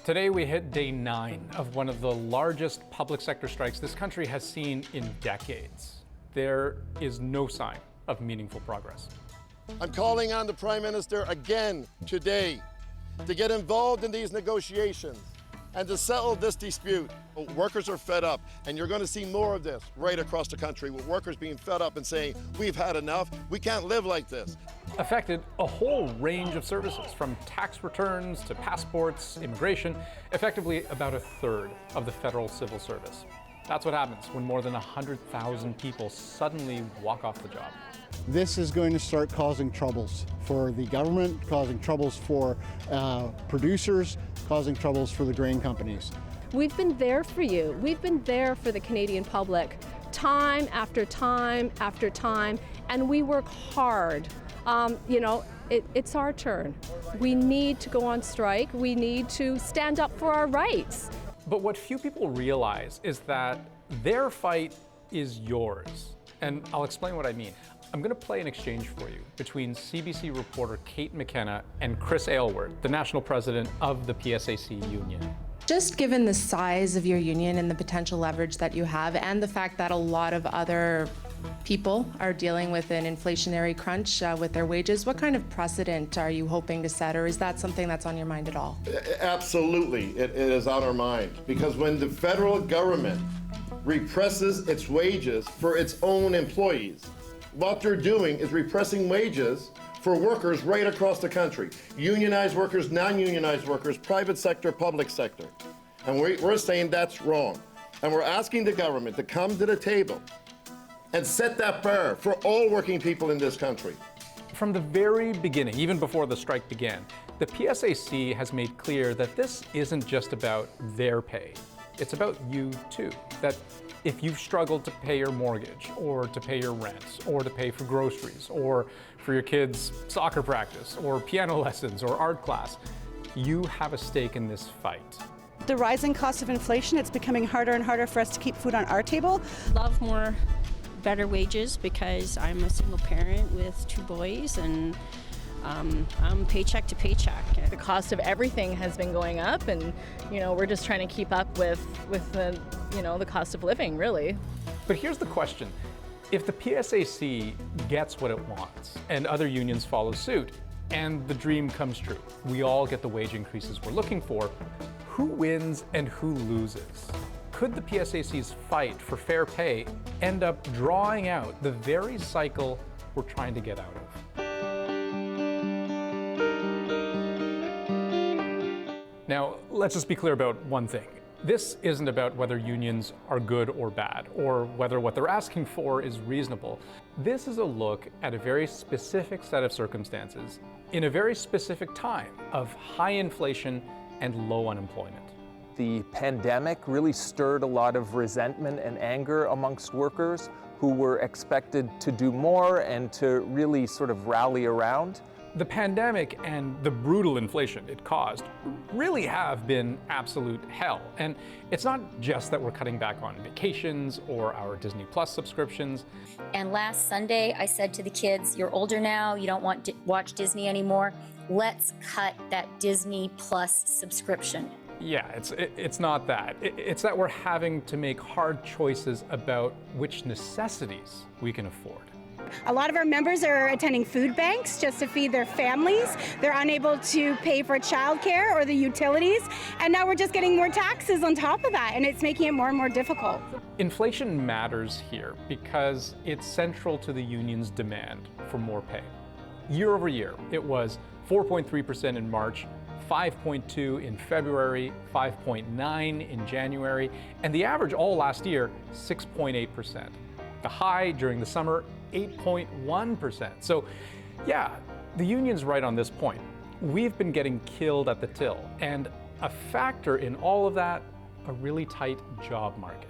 Today we hit day 9 of one of the largest public sector strikes this country has seen in decades. There is no sign of meaningful progress. I'm calling on the Prime Minister again today to get involved in these negotiations and to settle this dispute. Workers are fed up, and you're going to see more of this right across the country, with workers being fed up and saying, we've had enough, we can't live like this. Affected a whole range of services, from tax returns to passports, immigration, effectively about a third of the federal civil service. That's what happens when more than 100,000 people suddenly walk off the job. This is going to start causing troubles for the government, causing troubles for producers, causing troubles for the grain companies. We've been there for you. We've been there for the Canadian public time after time after time, and we work hard. It's our turn. We need to go on strike. We need to stand up for our rights. But what few people realize is that their fight is yours. And I'll explain what I mean. I'm going to play an exchange for you between CBC reporter Kate McKenna and Chris Aylward, the national president of the PSAC union. Just given the size of your union and the potential leverage that you have, and the fact that a lot of other people are dealing with an inflationary crunch with their wages, what kind of precedent are you hoping to set, or is that something that's on your mind at all? Absolutely, it is on our mind. Because when the federal government represses its wages for its own employees, what they're doing is repressing wages for workers right across the country. Unionized workers, non-unionized workers, private sector, public sector. And we're saying that's wrong. And we're asking the government to come to the table and set that bar for all working people in this country. From the very beginning, even before the strike began, the PSAC has made clear that this isn't just about their pay. It's about you too. That if you've struggled to pay your mortgage, or to pay your rent, or to pay for groceries, or for your kids' soccer practice, or piano lessons, or art class, you have a stake in this fight. The rising cost of inflation, it's becoming harder and harder for us to keep food on our table. Love more better wages because I'm a single parent with 2 boys, and I'm paycheck to paycheck. The cost of everything has been going up, and we're just trying to keep up with the the cost of living, really. But here's the question. If the PSAC gets what it wants and other unions follow suit, and the dream comes true, we all get the wage increases we're looking for, who wins and who loses? Could the PSAC's fight for fair pay end up drawing out the very cycle we're trying to get out of? Now, let's just be clear about one thing. This isn't about whether unions are good or bad, or whether what they're asking for is reasonable. This is a look at a very specific set of circumstances in a very specific time of high inflation and low unemployment. The pandemic really stirred a lot of resentment and anger amongst workers who were expected to do more and to really sort of rally around. The pandemic and the brutal inflation it caused really have been absolute hell. And it's not just that we're cutting back on vacations or our Disney Plus subscriptions. And last Sunday, I said to the kids, you're older now, you don't want to watch Disney anymore. Let's cut that Disney Plus subscription. Yeah, it's not that. It's that we're having to make hard choices about which necessities we can afford. A lot of our members are attending food banks just to feed their families. They're unable to pay for childcare or the utilities, and now we're just getting more taxes on top of that, and it's making it more and more difficult. Inflation matters here because it's central to the union's demand for more pay. Year over year, it was 4.3% in March, 5.2% in February, 5.9% in January, and the average all last year, 6.8%. The high during the summer, 8.1%. So yeah, the union's right on this point. We've been getting killed at the till, and a factor in all of that, a really tight job market.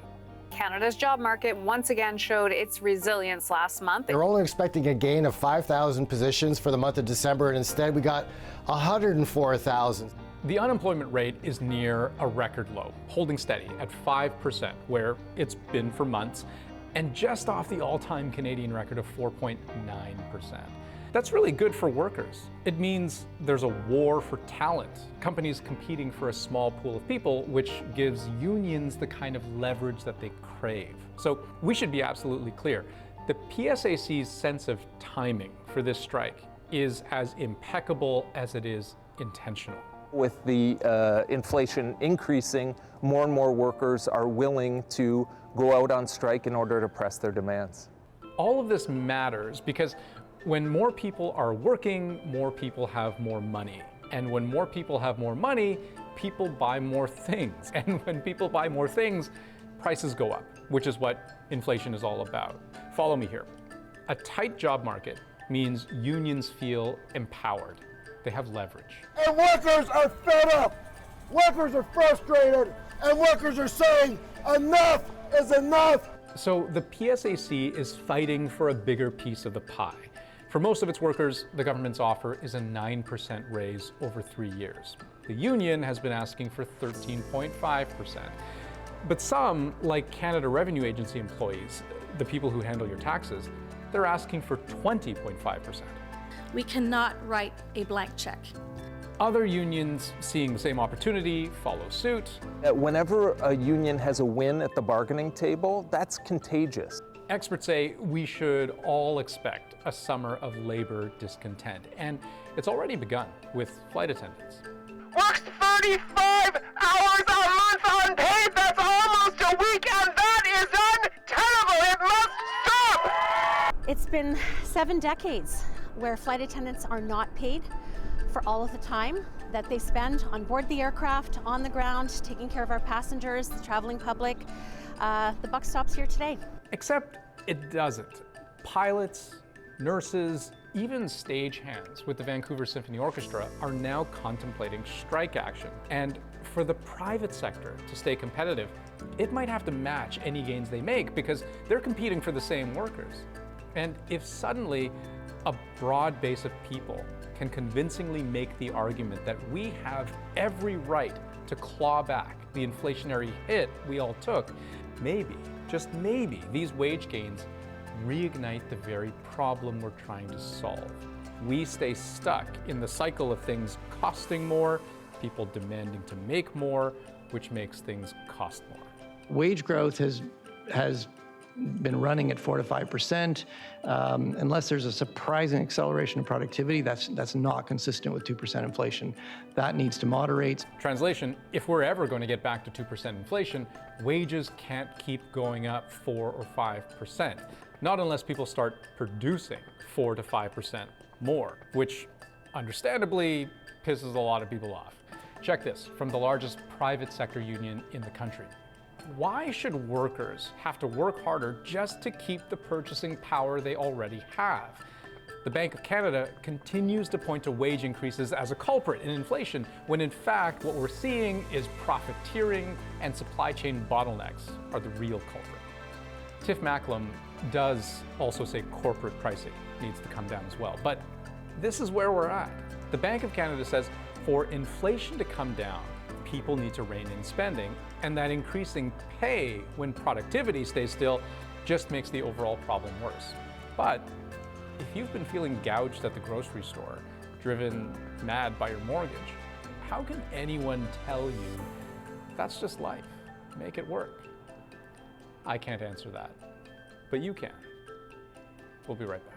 Canada's job market once again showed its resilience last month. They're only expecting a gain of 5,000 positions for the month of December, and instead we got 104,000. The unemployment rate is near a record low, holding steady at 5%, where it's been for months, and just off the all-time Canadian record of 4.9%. That's really good for workers. It means there's a war for talent, companies competing for a small pool of people, which gives unions the kind of leverage that they crave. So we should be absolutely clear. The PSAC's sense of timing for this strike is as impeccable as it is intentional. With the inflation increasing, more and more workers are willing to go out on strike in order to press their demands. All of this matters because when more people are working, more people have more money. And when more people have more money, people buy more things. And when people buy more things, prices go up, which is what inflation is all about. Follow me here. A tight job market means unions feel empowered. They have leverage. And workers are fed up. Workers are frustrated. And workers are saying, enough is enough. So the PSAC is fighting for a bigger piece of the pie. For most of its workers, the government's offer is a 9% raise over 3 years. The union has been asking for 13.5%. But some, like Canada Revenue Agency employees, the people who handle your taxes, they're asking for 20.5%. We cannot write a blank check. Other unions seeing the same opportunity follow suit. Whenever a union has a win at the bargaining table, that's contagious. Experts say we should all expect a summer of labor discontent, and it's already begun with flight attendants. Works 35 hours a month unpaid. That's almost a week, and that is untenable. It must stop. It's been 7 decades where flight attendants are not paid for all of the time that they spend on board the aircraft, on the ground, taking care of our passengers, the traveling public. The buck stops here today. Except it doesn't. Pilots, nurses, even stagehands with the Vancouver Symphony Orchestra are now contemplating strike action. And for the private sector to stay competitive, it might have to match any gains they make because they're competing for the same workers. And if suddenly a broad base of people can convincingly make the argument that we have every right to claw back the inflationary hit we all took, maybe, just maybe, these wage gains reignite the very problem we're trying to solve. We stay stuck in the cycle of things costing more, people demanding to make more, which makes things cost more. Wage growth has been running at 4 to 5%. Unless there's a surprising acceleration of productivity, that's not consistent with 2% inflation. That needs to moderate. Translation, if we're ever going to get back to 2% inflation, wages can't keep going up 4 or 5%. Not unless people start producing 4 to 5% more, which understandably pisses a lot of people off. Check this from the largest private sector union in the country. Why should workers have to work harder just to keep the purchasing power they already have? The Bank of Canada continues to point to wage increases as a culprit in inflation, when in fact what we're seeing is profiteering and supply chain bottlenecks are the real culprit. Tiff Macklem does also say corporate pricing needs to come down as well, but this is where we're at. The Bank of Canada says for inflation to come down, people need to rein in spending, and that increasing pay when productivity stays still just makes the overall problem worse. But if you've been feeling gouged at the grocery store, driven mad by your mortgage, how can anyone tell you that's just life? Make it work. I can't answer that, but you can. We'll be right back.